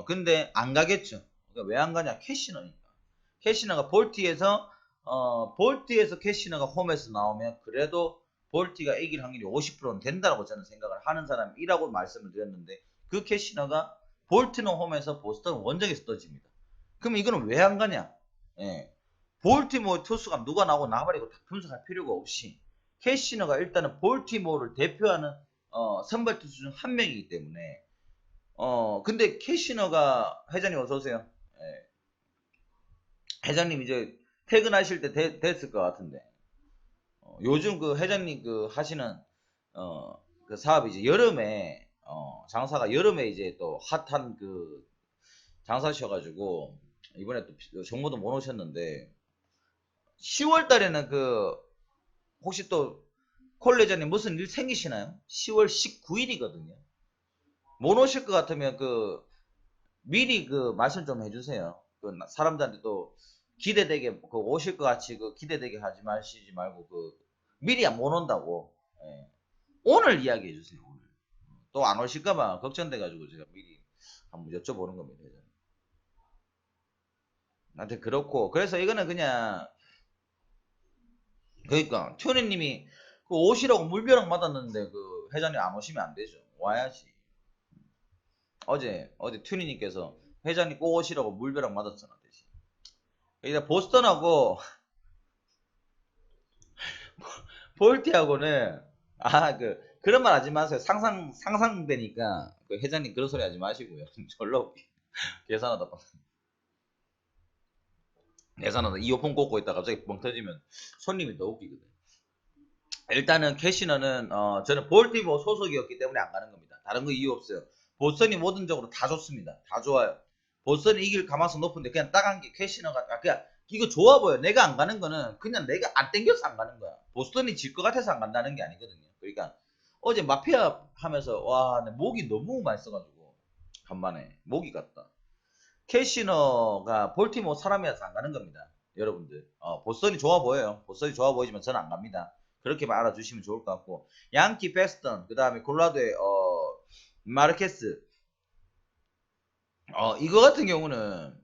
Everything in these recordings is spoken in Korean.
근데 안 가겠죠. 그러니까 왜 안 가냐? 캐시너니까. 캐시너가 볼티에서 캐시너가 홈에서 나오면 그래도 볼티가 이길 확률이 50%는 된다고 저는 생각을 하는 사람이라고 말씀을 드렸는데, 그 캐시너가 볼티는 홈에서 보스턴 원정에서 떠집니다. 그럼 이거는 왜 안 가냐? 예. 볼티모어 투수가 누가 나오고 나발이고 다 분석할 필요가 없이 캐시너가 일단은 볼티모어를 대표하는 선발 투수 중 한 명이기 때문에, 근데 캐시너가, 회장님 어서오세요. 예. 회장님 이제 퇴근하실 때 됐을 것 같은데, 요즘 그 회장님 그 하시는 그 사업이 이제 여름에 장사가 여름에 이제 또 핫한 그 장사셔가지고 이번에 또 정모도 못 오셨는데, 10월 달에는 그 혹시 또 콜레자님 무슨 일 생기시나요? 10월 19일이거든요. 못 오실 것 같으면 그 미리 그 말씀 좀 해주세요. 그 사람들한테 또 기대되게 그 오실 것 같이 그 기대되게 하지 마시지 말고 그 미리 못 온다고. 예. 오늘 이야기해 주세요. 오늘 또 안 오실까봐 걱정돼가지고 제가 미리 한번 여쭤보는 겁니다. 나한테 그렇고, 그래서 이거는 그냥, 그러니까 튜니님이 그 오시라고 물벼락 맞았는데 그 회장님 안 오시면 안 되죠. 와야지. 어제 튜니님께서 회장님 꼭 오시라고 물벼락 맞았잖아 대신. 이제 보스턴하고 볼티하고는 그런 말 하지 마세요. 상상되니까 그 회장님 그런 소리 하지 마시고요. 절로 계산하다 이어폰 꽂고 있다 갑자기 뻥 터지면 손님이 더 웃기거든. 일단은 캐시너는 저는 볼티모어 소속이었기 때문에 안 가는 겁니다. 다른 거 이유 없어요. 보스턴이 모든적으로 다 좋습니다. 다 좋아요. 보스턴이 이길 가능성 높은데 그냥 딱 한 게 캐시너가 그냥 이거 좋아 보여. 내가 안 가는 거는 그냥 내가 안 땡겨서 안 가는 거야. 보스턴이 질 것 같아서 안 간다는 게 아니거든요. 그러니까 어제 마피아 하면서 와, 내 목이 너무 많이 써가지고 간만에 목이 갔다. 캐시너가 볼티모어 사람이라서 안 가는 겁니다. 여러분들. 보스턴이 좋아 보여요. 보스턴이 좋아 보이지만 저는 안 갑니다. 그렇게만 알아주시면 좋을 것 같고, 양키 패스턴, 그 다음에 콜라도의 마르케스, 이거 같은 경우는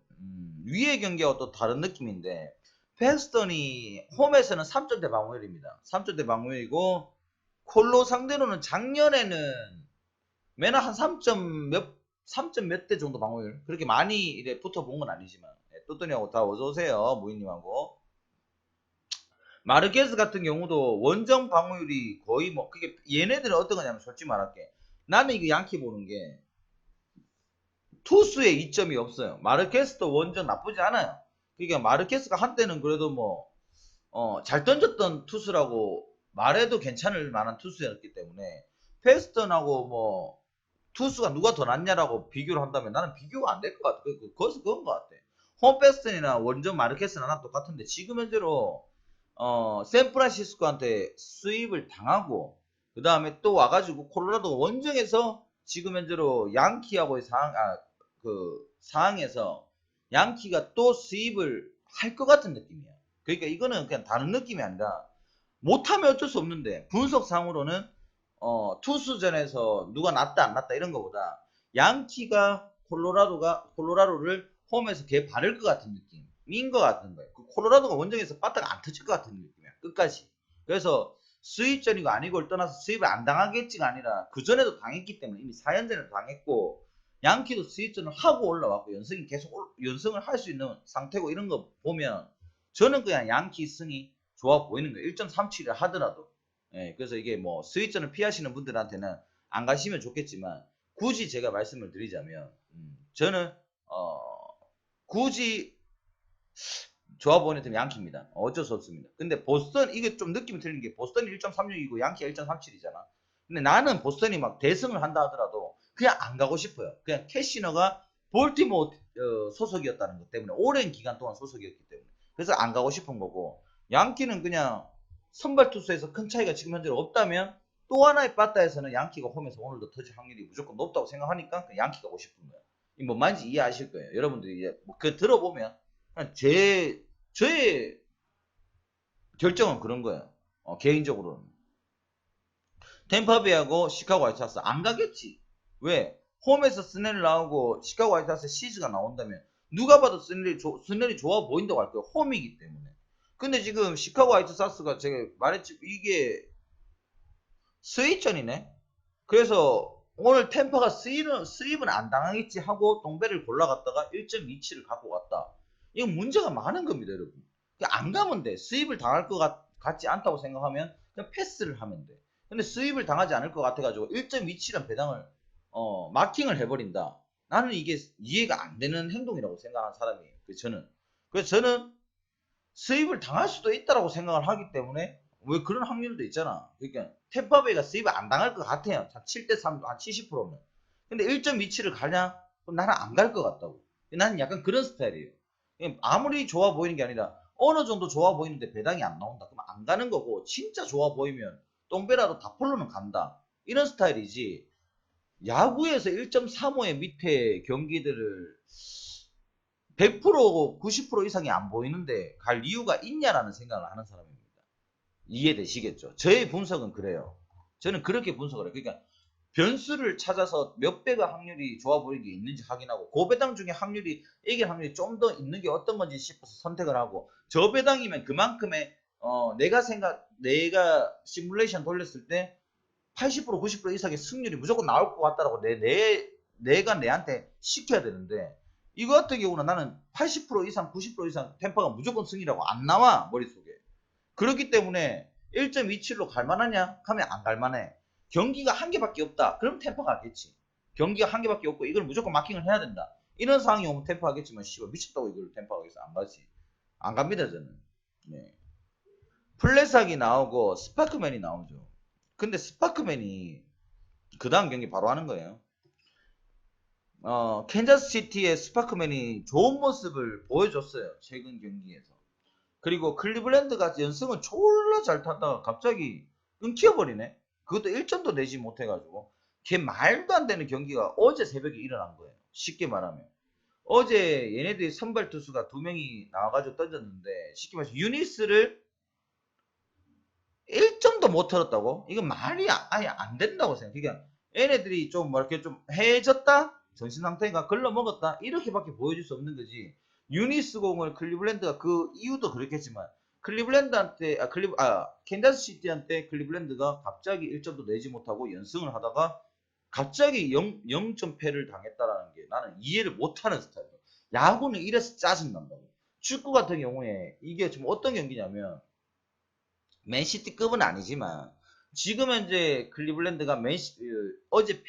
위의 경기와 또 다른 느낌인데, 패스턴이 홈에서는 3점대 방어율입니다. 3점대 방어율이고, 콜로 상대로는 작년에는 매나 한 3점 몇 대 정도 방어율, 그렇게 많이 이래 붙어본 건 아니지만, 또또니하고 다 어서오세요. 무인님하고. 마르케스 같은 경우도 원정 방어율이 거의 뭐, 그게 얘네들은 어떤 거냐면 솔직히 말할게. 나는 이거 양키 보는 게 투수의 이점이 없어요. 마르케스도 원정 나쁘지 않아요. 그러니까 마르케스가 한때는 그래도 뭐 잘 던졌던 투수라고 말해도 괜찮을 만한 투수였기 때문에, 페스턴하고 뭐 투수가 누가 더 낫냐라고 비교를 한다면 나는 비교가 안 될 것 같아. 거기서 그건 것 같아. 홈페스턴이나 원정 마르케스는 하나 똑같은데, 지금 현재로 샌프란시스코한테 수입을 당하고 그 다음에 또 와가지고 콜로라도 원정에서 지금 현재로 양키하고의 상황에서 양키가 또 수입을 할 것 같은 느낌이야. 그러니까 이거는 그냥 다른 느낌이 아니라, 못하면 어쩔 수 없는데 분석상으로는 투수전에서 누가 낫다 안 낫다 이런 거보다 양키가 콜로라도를 홈에서 개 바를 것 같은 느낌인 것 같은 거예요. 그 콜로라도가 원정에서 빠따가 안 터질 것 같은 느낌이야 끝까지. 그래서 수입전이고 아니고를 떠나서 수입을 안 당하겠지가 아니라 그전에도 당했기 때문에 이미 4연전을 당했고, 양키도 수입전을 하고 올라왔고 연승이 계속 연승을 할 수 있는 상태고, 이런 거 보면 저는 그냥 양키 승이 좋아 보이는 거예요. 1.37을 하더라도. 예, 그래서 이게 뭐 스위전을 피하시는 분들한테는 안 가시면 좋겠지만, 굳이 제가 말씀을 드리자면 저는 굳이 좋아 보이는 팀 양키입니다. 어쩔 수 없습니다. 근데 보스턴, 이게 좀 느낌이 틀린 게 보스턴이 1.36이고 양키가 1.37이잖아. 근데 나는 보스턴이 막 대승을 한다 하더라도 그냥 안 가고 싶어요. 그냥 캐시너가 볼티모어 소속이었다는 것 때문에, 오랜 기간 동안 소속이었기 때문에 그래서 안 가고 싶은 거고, 양키는 그냥 선발 투수에서 큰 차이가 지금 현재로 없다면 또 하나의 빠따에서는 양키가 홈에서 오늘도 터질 확률이 무조건 높다고 생각하니까 양키가 오고 싶은 거예요. 뭔 말인지 이해하실 거예요. 여러분들이 이제 그 들어보면 저의 결정은 그런 거예요. 개인적으로는 템파베이하고 시카고 화이트하우스 안 가겠지. 왜? 홈에서 스넬 나오고 시카고 화이트하우스 시즈가 나온다면 누가 봐도 스넬이 좋아 보인다고 할 거예요. 홈이기 때문에. 근데 지금 시카고 화이트하우스가 제가 말했지 이게 스웨이전이네. 그래서 오늘 템퍼가 스윕은 안 당하겠지 하고 동배를 골라갔다가 1.27을 갖고 갔다. 이건 문제가 많은 겁니다, 여러분. 안 가면 돼. 스윕을 당할 것 같지 않다고 생각하면 그냥 패스를 하면 돼. 근데 스윕을 당하지 않을 것 같아가지고 1.27은 배당을 마킹을 해버린다. 나는 이게 이해가 안 되는 행동이라고 생각하는 사람이에요. 그래서 저는 스윕을 당할 수도 있다라고 생각을 하기 때문에 왜 그런 확률도 있잖아. 그러니까 템파베이가 스윕을 안 당할 것 같아요. 7대3, 한 70%는. 근데 1.27을 가냐? 그럼 나는 안 갈 것 같다고. 나는 약간 그런 스타일이에요. 아무리 좋아 보이는 게 아니라 어느 정도 좋아 보이는데 배당이 안 나온다. 그럼 안 가는 거고 진짜 좋아 보이면 똥배라도 다 폴로는 간다. 이런 스타일이지. 야구에서 1.35의 밑에 경기들을 100% 90% 이상이 안 보이는데 갈 이유가 있냐라는 생각을 하는 사람입니다. 이해되시겠죠? 저의 분석은 그래요. 저는 그렇게 분석을 해요. 그러니까 변수를 찾아서 몇 배가 확률이 좋아 보이는 게 있는지 확인하고 그 배당 중에 확률이 이길 확률이 좀 더 있는 게 어떤 건지 싶어서 선택을 하고 저 배당이면 그만큼의 내가 시뮬레이션 돌렸을 때 80% 90% 이상의 승률이 무조건 나올 것 같다라고 내가 내한테 시켜야 되는데 이거 같은 경우는 나는 80% 이상 90% 이상 템퍼가 무조건 승이라고 안 나와 머릿속에. 그렇기 때문에 1.27로 갈만하냐? 하면 안 갈만해. 경기가 한 개밖에 없다. 그럼 템퍼 가겠지. 경기가 한 개밖에 없고 이걸 무조건 마킹을 해야 된다. 이런 상황이 오면 템퍼 하겠지만 씨발 미쳤다고 이걸 템퍼 하겠어. 안 가지. 안 갑니다 저는. 네. 플랫삭이 나오고 스파크맨이 나오죠. 근데 스파크맨이 그 다음 경기 바로 하는 거예요. 캔자스시티의 스파크맨이 좋은 모습을 보여줬어요. 최근 경기에서. 그리고 클리블랜드가 연승을 졸라 잘 탔다가 갑자기 끊겨버리네. 그것도 1점도 내지 못해가지고 걔 말도 안 되는 경기가 어제 새벽에 일어난 거예요. 쉽게 말하면 어제 얘네들이 선발 투수가 2명이 나와가지고 던졌는데 쉽게 말해서 유니스를 1점도 못 털었다고? 이건 말이 아예 안 된다고 생각해. 그러니까 얘네들이 좀 뭐 이렇게 좀 해졌다? 정신 상태가 글러먹었다? 이렇게밖에 보여줄 수 없는 거지. 유니스 공을 클리블랜드가 그 이유도 그렇겠지만 클리블랜드한테 캔자스 시티한테 클리블랜드가 갑자기 1점도 내지 못하고 연승을 하다가 갑자기 0.패를 당했다라는 게 나는 이해를 못하는 스타일이에요. 야구는 이래서 짜증난다고. 축구 같은 경우에 이게 지금 어떤 경기냐면 맨시티급은 아니지만 지금 현재 클리블랜드가 어제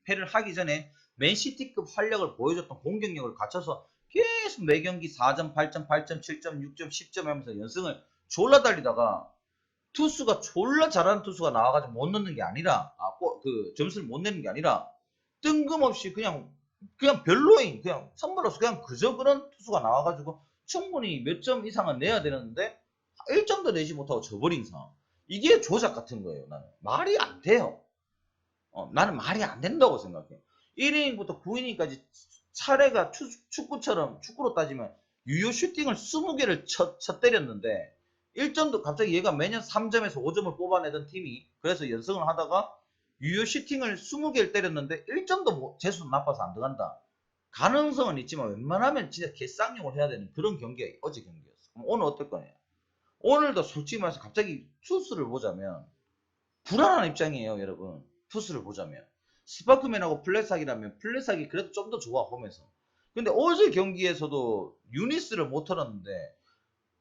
패를 하기 전에 맨시티급 활력을 보여줬던 공격력을 갖춰서 계속 매 경기 4점, 8점, 8점, 7점, 6점, 10점 하면서 연승을 졸라 달리다가 투수가 졸라 잘하는 투수가 나와가지고 못 넣는 게 아니라 점수를 못 내는 게 아니라 뜬금없이 그냥 별로인 그냥 선발로서 그냥 그저 그런 투수가 나와가지고 충분히 몇 점 이상은 내야 되는데 1점도 내지 못하고 져버린 상황. 이게 조작 같은 거예요. 나는 말이 안 돼요. 나는 말이 안 된다고 생각해. 1이닝부터 9이닝까지 차례가 축구로 따지면 유효 슈팅을 20개를 쳐 때렸는데 1점도 갑자기 얘가 매년 3점에서 5점을 뽑아내던 팀이 그래서 연승을 하다가 유효 슈팅을 20개를 때렸는데 1점도 재수 나빠서 안 들어간다. 가능성은 있지만 웬만하면 진짜 개쌍용을 해야 되는 그런 경기가 어제 경기였어. 그럼 오늘 어떨 거냐? 오늘도 솔직히 말해서 갑자기 투수를 보자면 불안한 입장이에요, 여러분. 투수를 보자면 스파크맨하고 플랫삭이라면 플랫삭이 그래도 좀 더 좋아 홈에서. 근데 어제 경기에서도 유니스를 못 털었는데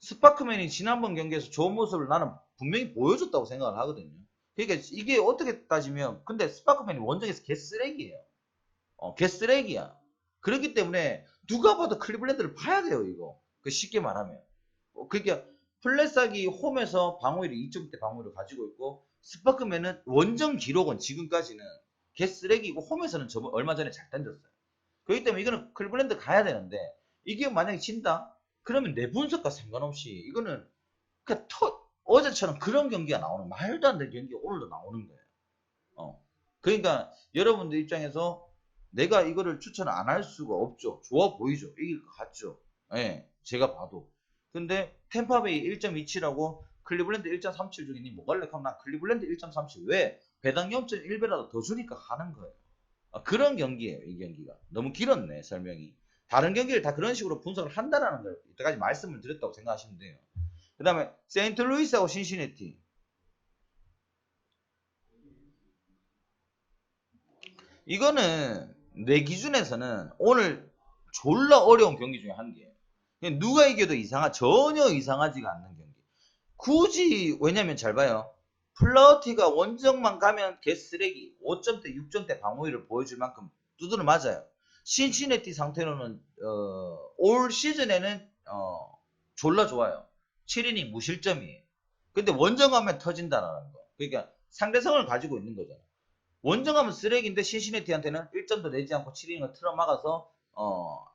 스파크맨이 지난번 경기에서 좋은 모습을 나는 분명히 보여줬다고 생각을 하거든요. 그러니까 이게 어떻게 따지면 근데 스파크맨이 원정에서 개쓰레기예요. 개쓰레기야. 그렇기 때문에 누가 봐도 클리블랜드를 봐야 돼요, 이거. 쉽게 말하면. 그러니까 플랫삭이 홈에서 방어율이 2점대 방어율을 가지고 있고 스파크맨은 원정 기록은 지금까지는 개쓰레기고 홈에서는 얼마 전에 잘 던졌어요. 그렇기 때문에 이거는 클리블랜드 가야 되는데 이게 만약에 진다? 그러면 내 분석과 상관없이 이거는 그냥 어제처럼 그런 경기가 나오는 말도 안 되는 경기가 오늘도 나오는 거예요. 그러니까 여러분들 입장에서 내가 이거를 추천 안 할 수가 없죠. 좋아 보이죠. 이길 것 같죠. 예, 제가 봐도. 근데 템파베이 1.27하고 클리블랜드 1.37 중에 니 뭐 갈래? 하면 난 클리블랜드 1.37. 왜? 배당 0.1배라도 더 주니까 가는 거예요. 그런 경기예요. 이 경기가. 너무 길었네, 설명이. 다른 경기를 다 그런 식으로 분석을 한다라는 걸 이때까지 말씀을 드렸다고 생각하시면 돼요. 그 다음에 세인트루이스하고 신시내티. 이거는 내 기준에서는 오늘 졸라 어려운 경기 중에 한 개예요. 누가 이겨도 전혀 이상하지가 않는 경기. 굳이, 왜냐면 잘 봐요. 플라우티가 원정만 가면 개쓰레기 5점대 6점대 방어율을 보여줄 만큼 두드러 맞아요. 신시내티 상태로는 올 시즌에는 졸라 좋아요. 7이닝 무실점이에요. 근데 원정 가면 터진다라는 거. 그러니까 상대성을 가지고 있는 거잖아. 원정 가면 쓰레기인데 신시내티한테는 1점도 내지 않고 7이닝을 틀어막아서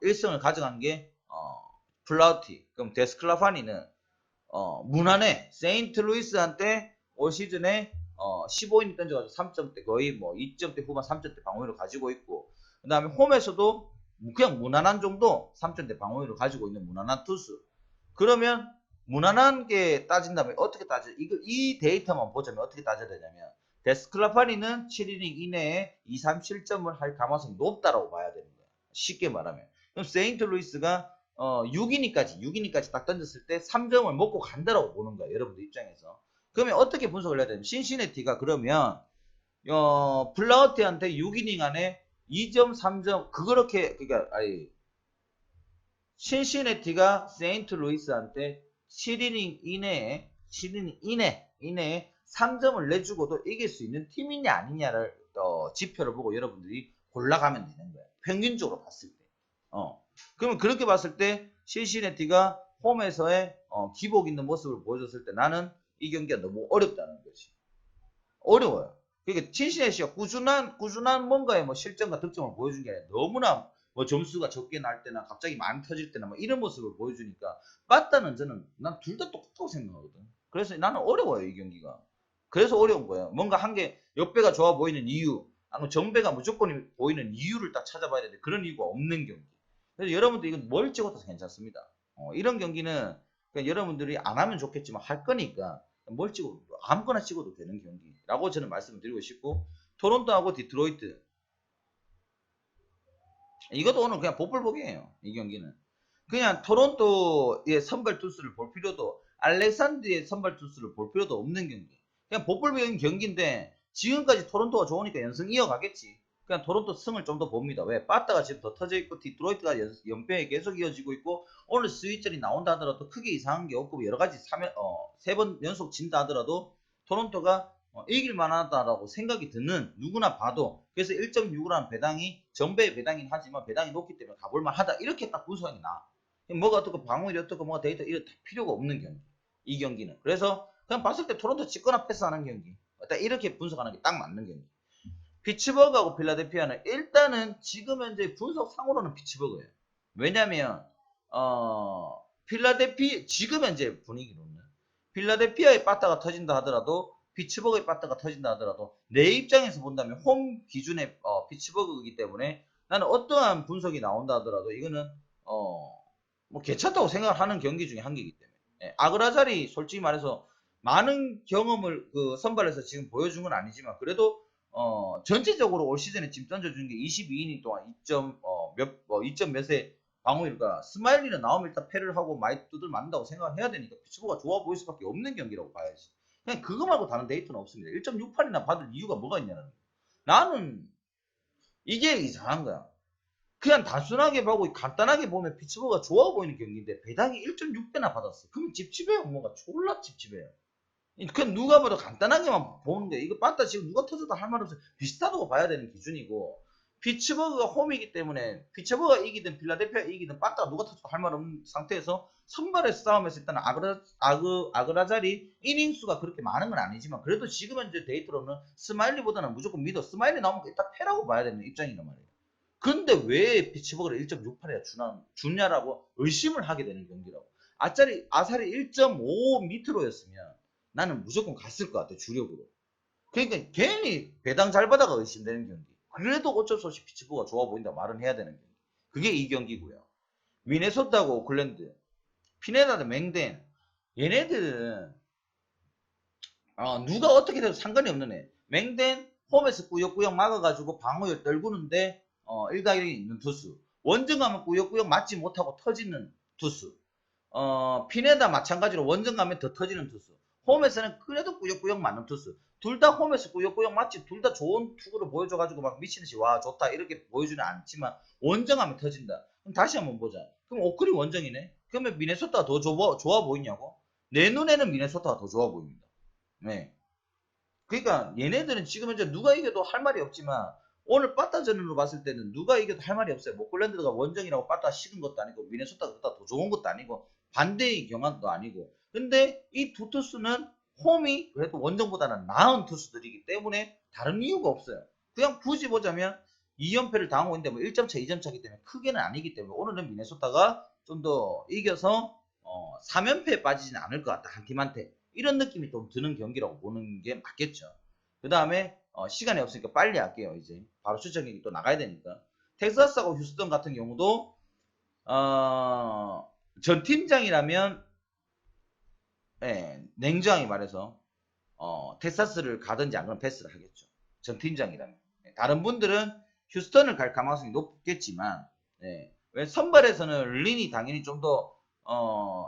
1승을 가져간 게 플라우티. 그럼 데스클라파니는 무난해. 세인트루이스한테 올 시즌에 15이닝 던져가지고 3점대 거의 뭐 2점대 후반 3점대 방어율을 가지고 있고, 그 다음에 홈에서도 그냥 무난한 정도 3점대 방어율을 가지고 있는 무난한 투수. 그러면 무난한 게 따진다면 어떻게 따져? 이 데이터만 보자면 어떻게 따져야 되냐면, 데스클라파니는 7이닝 이내에 2, 3, 7점을 할 가능성이 높다라고 봐야 되는 거야. 쉽게 말하면. 그럼 세인트루이스가 6이닝까지 딱 던졌을 때 3점을 먹고 간다라고 보는 거야, 여러분들 입장에서. 그러면 어떻게 분석을 해야 되냐면, 신시내티가 그러면 블라우티한테 6이닝 안에 2점, 3점 그렇게, 그러니까 아니, 신시내티가 세인트루이스한테 7이닝 이내에 3점을 내주고도 이길 수 있는 팀이냐 아니냐를 지표를 보고 여러분들이 골라가면 되는 거야, 평균적으로 봤을 때. 그러면 그렇게 봤을 때 신시내티가 홈에서의 기복 있는 모습을 보여줬을 때 나는 이 경기가 너무 어렵다는 거지. 어려워요. 그러니까 신시내티가 꾸준한 뭔가의 뭐 실점과 득점을 보여준 게 아니라 너무나 뭐 점수가 적게 날 때나 갑자기 많이 터질 때나 뭐 이런 모습을 보여주니까 빠따는 난 둘 다 똑같다고 생각하거든. 그래서 나는 어려워요, 이 경기가. 그래서 어려운 거예요. 뭔가 한 개 옆배가 좋아 보이는 이유, 아니면 정배가 무조건 보이는 이유를 딱 찾아봐야 되는데 그런 이유가 없는 경기. 그래서 여러분들 이건 뭘 찍어도 괜찮습니다. 이런 경기는 그러니까 여러분들이 안 하면 좋겠지만 할 거니까 뭘 찍어도 아무거나 찍어도 되는 경기라고 저는 말씀을 드리고 싶고, 토론토하고 디트로이트, 이것도 오늘 그냥 복불복이에요. 이 경기는 그냥 토론토의 선발 투수를 볼 필요도, 알렉산드의 선발 투수를 볼 필요도 없는 경기. 그냥 복불복인 경기인데 지금까지 토론토가 좋으니까 연승 이어가겠지. 그냥 토론토 승을 좀 더 봅니다. 왜? 빠따가 지금 더 터져 있고 디트로이트가 연패에 계속 이어지고 있고, 오늘 스윗절이 나온다 하더라도 크게 이상한 게 없고 여러 가지 3번 연속 진다 하더라도 토론토가 이길 만하다라고 생각이 드는, 누구나 봐도. 그래서 1.65라는 배당이 정배의 배당이긴 하지만 배당이 높기 때문에 가볼 만하다, 이렇게 딱 분석이 나. 뭐가 어떻고 방어율이 어떻고 뭐가 데이터 이런 필요가 없는 경기, 이 경기는. 그래서 그냥 봤을 때 토론토 찍거나 패스하는 경기, 딱 이렇게 분석하는 게 딱 맞는 경기. 피츠버그하고 필라델피아는 일단은 지금 현재 분석상으로는 피츠버그예요. 왜냐면 지금 현재 분위기로는 필라델피아의 빠따가 터진다 하더라도 피츠버그의 빠따가 터진다 하더라도 내 입장에서 본다면 홈 기준의 피츠버그이기 때문에 나는 어떠한 분석이 나온다 하더라도 이거는 뭐 괜찮다고 생각을 하는 경기 중에 한 개이기 때문에. 아그라자리 솔직히 말해서 많은 경험을 그 선발에서 지금 보여준 건 아니지만 그래도 전체적으로 올 시즌에 지금 던져준 게 22이닝 동안 2점 몇의 방어율과 스마일리는 나오면 일단 패를 하고 많이 두들 맞는다고 생각을 해야 되니까 피츠버그가 좋아 보일 수밖에 없는 경기라고 봐야지. 그냥 그거 말고 다른 데이터는 없습니다. 1.68이나 받을 이유가 뭐가 있냐는 거야. 나는 이게 이상한 거야. 그냥 단순하게 보고 간단하게 보면 피츠버그가 좋아 보이는 경기인데 배당이 1.6배나 받았어. 그럼 찝찝해요. 뭔가 졸라 찝찝해요. 그냥 누가 봐도 간단하게만 보는데 이거 빠따 지금 누가 터져도 할 말 없어요. 비슷하다고 봐야 되는 기준이고, 피츠버그가 홈이기 때문에 피츠버그가 이기든 필라델피아 이기든 빠따가 누가 터져도 할 말 없는 상태에서 선발에서 싸움에서 일단 아그라자리 이닝수가 그렇게 많은 건 아니지만 그래도 지금 현재 데이터로는 스마일리보다는 무조건 믿어. 스마일리 나오면 일단 패라고 봐야 되는 입장이란 말이에요. 근데 왜 피츠버그를 1.68이나 주냐라고 의심을 하게 되는 경기라고. 아살이 1.5 밑으로였으면 나는 무조건 갔을 것 같아, 주력으로. 그러니까 괜히 배당 잘 받아가 의심되는 경기. 그래도 어쩔 수 없이 피츠버그가 좋아 보인다 말은 해야 되는 경기. 그게 이 경기고요. 미네소타하고 오클랜드, 피네다드 맹덴, 얘네들은 누가 어떻게 돼도 상관이 없는 애. 맹덴 홈에서 꾸역꾸역 막아가지고 방어율 떨구는데 1각1이 있는 투수. 원정 가면 꾸역꾸역 맞지 못하고 터지는 투수. 피네다 마찬가지로 원정 가면 더 터지는 투수. 홈에서는 그래도 꾸역꾸역 맞는 투수. 둘 다 홈에서 꾸역꾸역 맞지. 둘 다 좋은 투구를 보여줘가지고 막 미친듯이 와 좋다 이렇게 보여주는 않지만 원정 하면 터진다. 그럼 다시 한번 보자. 그럼 오클이 원정이네. 그러면 미네소타가 더 좋아 보이냐고? 내 눈에는 미네소타가 더 좋아 보입니다. 네. 그러니까 얘네들은 지금 현재 누가 이겨도 할 말이 없지만 오늘 빠따전으로 봤을 때는 누가 이겨도 할 말이 없어요. 뭐 콜랜드가 원정이라고 빠따 식은 것도 아니고 미네소타가 더 좋은 것도 아니고 반대의 경향도 아니고 근데 이 두 투수는 홈이 그래도 원정보다는 나은 투수들이기 때문에 다른 이유가 없어요. 그냥 굳이 보자면 2연패를 당하고 있는데 뭐 1점 차, 2점 차이기 때문에 크게는 아니기 때문에 오늘은 미네소타가 좀 더 이겨서 3연패에 빠지지는 않을 것 같다. 한 팀한테. 이런 느낌이 좀 드는 경기라고 보는 게 맞겠죠. 그 다음에 시간이 없으니까 빨리 할게요. 이제 바로 추천 경기 또 나가야 되니까. 텍사스하고 휴스턴 같은 경우도 전 팀장이라면 냉정하게 말해서 텍사스를 가든지 안 그러면 패스를 하겠죠. 전 팀장이라면. 다른 분들은 휴스턴을 갈 가능성이 높겠지만 왜 선발에서는 린이 당연히 좀 더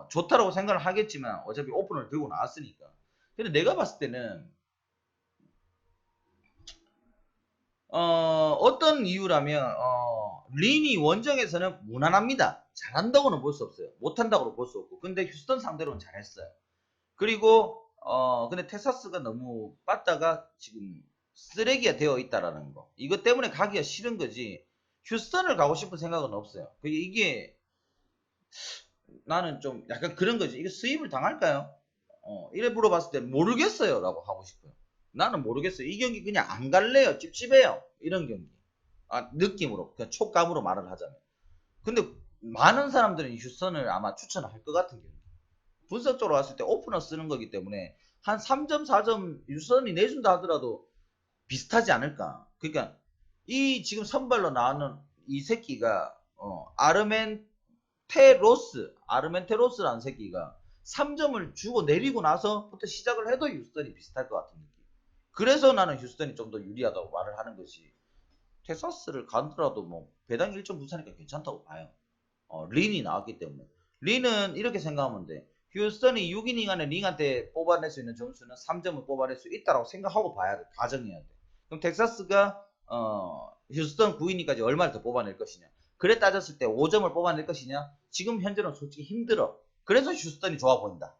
좋다라고 생각을 하겠지만 어차피 오픈을 들고 나왔으니까. 근데 내가 봤을 때는 어떤 이유라면 린이 원정에서는 무난합니다. 잘한다고는 볼 수 없어요. 못한다고는 볼 수 없고. 근데 휴스턴 상대로는 잘했어요. 그리고 근데 텍사스가 너무 빠따가 지금 쓰레기가 되어 있다라는 거. 이것 때문에 가기가 싫은 거지. 휴스턴을 가고 싶은 생각은 없어요. 이게 나는 좀 약간 그런 거지. 이게 수입을 당할까요? 이래 물어봤을 때 모르겠어요 라고 하고 싶어요. 나는 모르겠어요. 이 경기 그냥 안 갈래요. 찝찝해요. 이런 경기. 느낌으로 그냥 촉감으로 말을 하자면. 근데 많은 사람들은 휴스턴을 아마 추천을 할 것 같은 경기. 분석적으로 봤을 때 오프너 쓰는 거기 때문에 한 3점, 4점 휴스턴이 내준다 하더라도 비슷하지 않을까. 그러니까 이 지금 선발로 나오는 이 새끼가 아르멘테로스라는 새끼가 3점을 주고 내리고 나서부터 시작을 해도 휴스턴이 비슷할 것 같은 느낌. 그래서 나는 휴스턴이 좀 더 유리하다고 말을 하는 것이 텍사스를 가더라도 뭐 배당 1.94니까 괜찮다고 봐요. 린이 나왔기 때문에. 린은 이렇게 생각하면 돼. 휴스턴이 6이닝 안에 링한테 뽑아낼 수 있는 점수는 3점을 뽑아낼 수 있다고 생각하고 봐야 돼. 가정해야 돼. 그럼 텍사스가 휴스턴 9이닝까지 얼마를 더 뽑아낼 것이냐. 그래 따졌을 때 5점을 뽑아낼 것이냐. 지금 현재는 솔직히 힘들어. 그래서 휴스턴이 좋아 보인다.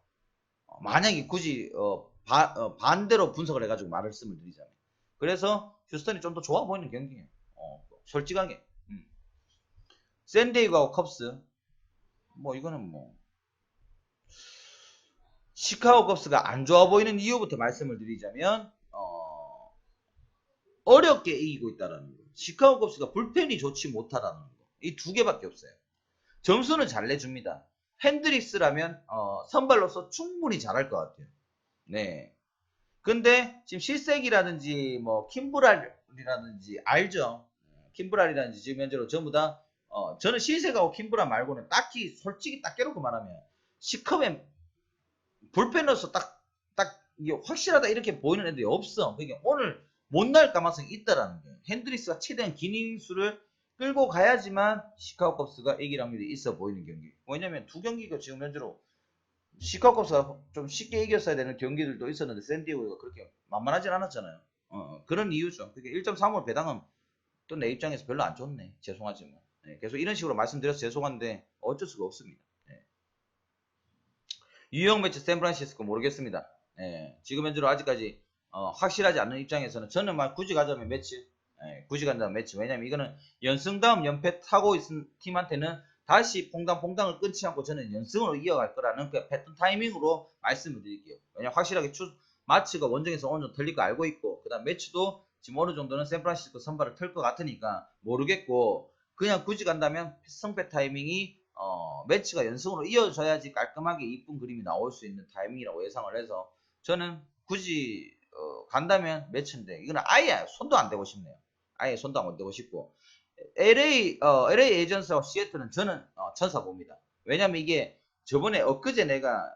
만약에 굳이 반대로 분석을 해가지고 말씀을 드리자면. 그래서 휴스턴이 좀 더 좋아 보이는 경기예요. 솔직하게. 샌디에이고하고 컵스. 뭐 이거는 뭐 시카고 컵스가 안 좋아 보이는 이유부터 말씀을 드리자면 어렵게 이기고 있다는 거. 시카고 컵스가 불펜이 좋지 못하다는 거. 이 두 개밖에 없어요. 점수는 잘 내줍니다. 핸드릭스라면 선발로서 충분히 잘할 것 같아요. 네. 근데 지금 실색이라든지 뭐 킴브랄이라든지 알죠? 킴브랄이라든지 지금 현재로 전부 다 저는 실색하고 킴브랄 말고는 딱히 솔직히 딱 깨놓고 말하면 시커맨 불펜으로서 딱 이게 확실하다 이렇게 보이는 애들이 없어. 그러니까 오늘 못 날 가능성이 있다라는 거예요. 핸드릭스가 최대한 긴 이닝수를 끌고 가야지만 시카고 컵스가 이길 확률이 있어 보이는 경기. 왜냐면 두 경기가 지금 현재로 시카고 컵스가 좀 쉽게 이겼어야 되는 경기들도 있었는데 샌디에고가 그렇게 만만하진 않았잖아요. 그런 이유죠. 그게 1.35 배당은 또 내 입장에서 별로 안 좋네. 죄송하지만. 네, 계속 이런 식으로 말씀드려서 죄송한데 어쩔 수가 없습니다. 네. 유형 매치 샌프란시스코 모르겠습니다. 네, 지금 현재로 아직까지 확실하지 않는 입장에서는 저는 막 굳이 가자면 매치. 굳이 간다면 매치. 왜냐면 이거는 연승 다음 연패 타고 있는 팀한테는 다시 퐁당퐁당을 끊지 않고 저는 연승으로 이어갈 거라는 그 패턴 타이밍으로 말씀을 드릴게요. 왜냐면 확실하게 마치가 원정에서 어느 정도 틀릴 거 알고 있고 그 다음 매치도 지금 어느 정도는 샌프란시스코 선발을 틀 것 같으니까 모르겠고 그냥 굳이 간다면 승패 타이밍이 매치가 연승으로 이어져야지 깔끔하게 이쁜 그림이 나올 수 있는 타이밍이라고 예상을 해서 저는 굳이 간다면 매치인데 이거는 아예 손도 안 대고 싶네요. 아예 손도 안 대고 싶고 LA 에이전스와 시애틀은 저는 천사 봅니다. 왜냐면 이게 저번에 엊그제 내가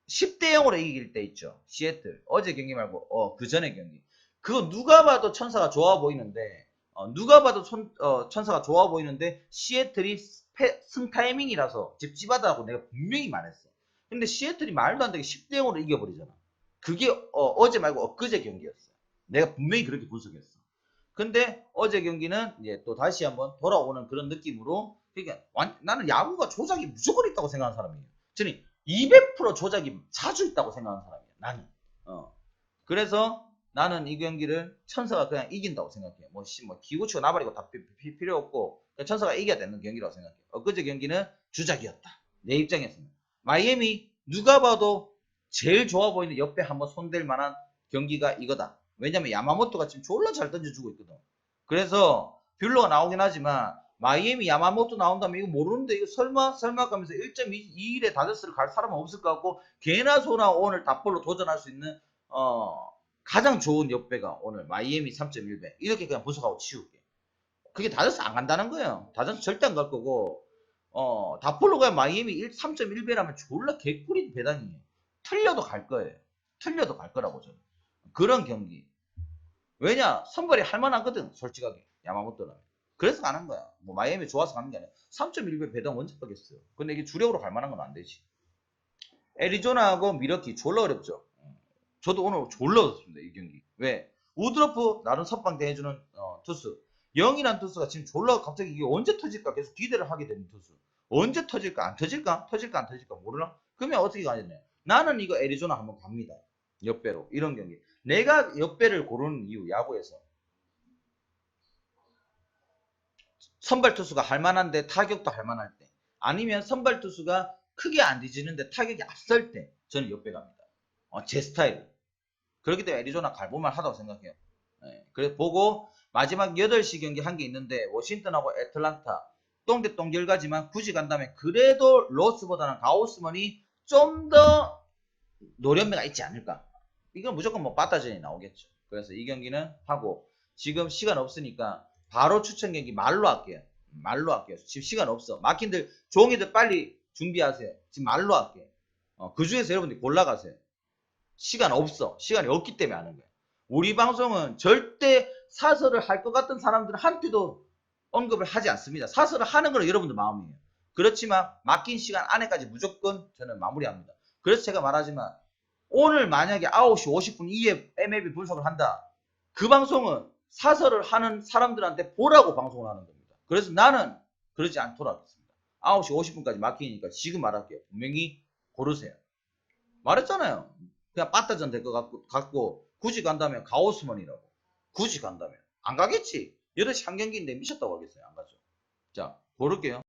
10대 0으로 이길 때 있죠. 시애틀 어제 경기 말고 그 전에 경기 그거 누가 봐도 천사가 좋아 보이는데 누가 봐도 천사가 좋아 보이는데 시애틀이 승 타이밍이라서 찝찝하다고 내가 분명히 말했어. 근데 시애틀이 말도 안 되게 10대 0으로 이겨버리잖아. 그게 어제 말고 엊그제 경기였어. 내가 분명히 그렇게 분석했어. 근데 어제 경기는 이제 또 다시 한번 돌아오는 그런 느낌으로, 그러니까 나는 야구가 조작이 무조건 있다고 생각하는 사람이에요. 저는 200% 조작이 자주 있다고 생각하는 사람이에요. 나는. 그래서 나는 이 경기를 천사가 그냥 이긴다고 생각해. 뭐 기구치고 나발이고 다 필요 없고 천사가 이겨야 되는 경기라고 생각해. 엊그제 경기는 주작이었다. 내 입장에서는. 마이애미 누가 봐도 제일 좋아 보이는 옆에 한번 손댈 만한 경기가 이거다. 왜냐면 야마모토가 지금 졸라 잘 던져주고 있거든. 그래서 뷰러가 나오긴 하지만 마이애미 야마모토 나온다면 이거 모르는데 이거 설마 가면서 1.21에 다저스를 갈 사람은 없을 것 같고, 개나 소나 오늘 다볼로 도전할 수 있는 가장 좋은 옆배가 오늘 마이애미 3.1배. 이렇게 그냥 분석하고 치울게. 그게 다저스 안 간다는 거예요. 다저스 절대 안 갈 거고, 다폴로 그냥 마이애미 3.1배라면 졸라 개꿀인 배당이에요. 틀려도 갈 거예요. 틀려도 갈 거라고 저는. 그런 경기. 왜냐? 선발이 할만하거든, 솔직하게. 야마모토라면. 그래서 가는 거야. 뭐 마이애미 좋아서 가는 게 아니라 3.1배 배당 언제 가겠어요. 근데 이게 주력으로 갈 만한 건 안 되지. 애리조나하고 미러키 졸라 어렵죠. 저도 오늘 졸라 어렵습니다, 이 경기. 왜? 우드러프 나름 선방대 해주는 투수. 영이란 투수가 지금 졸라 갑자기 이게 언제 터질까 계속 기대를 하게 되는 투수. 언제 터질까 안 터질까 모르나? 그러면 어떻게 가겠냐. 나는 이거 애리조나 한번 갑니다. 옆배로. 이런 경기. 내가 옆배를 고르는 이유, 야구에서 선발 투수가 할만한데 타격도 할만할 때, 아니면 선발 투수가 크게 안 뒤지는데 타격이 앞설 때 저는 옆배 갑니다. 제 스타일. 그렇기 때문에 애리조나 갈볼만 하다고 생각해요. 그래서 보고 마지막 8시 경기 한 게 있는데 워싱턴하고 애틀란타 똥대똥결가지만 굳이 간다면 그래도 로스보다는 가오스먼이 좀 더 노련미가 있지 않을까. 이건 무조건 뭐 빠따전이 나오겠죠. 그래서 이 경기는 하고, 지금 시간 없으니까 바로 추천 경기 말로 할게요. 지금 시간 없어. 막힌들 종이들 빨리 준비하세요. 지금 말로 할게요. 그 중에서 여러분들이 골라가세요. 시간 없어. 시간이 없기 때문에 하는 거예요. 우리 방송은 절대 사설을 할 것 같은 사람들한테도 언급을 하지 않습니다. 사설을 하는 건 여러분들 마음이에요. 그렇지만 맡긴 시간 안에까지 무조건 저는 마무리합니다. 그래서 제가 말하지만 오늘 만약에 9시 50분 이에 MLB 분석을 한다. 그 방송은 사설을 하는 사람들한테 보라고 방송을 하는 겁니다. 그래서 나는 그러지 않도록 하겠습니다. 9시 50분까지 막히니까 지금 말할게요. 분명히 고르세요. 말했잖아요. 그냥 빠따전 될 것 같고 굳이 간다면 가오스먼이라고. 굳이 간다면. 안 가겠지. 8시 한 경기인데 미쳤다고 하겠어요. 안 가죠. 자, 고를게요.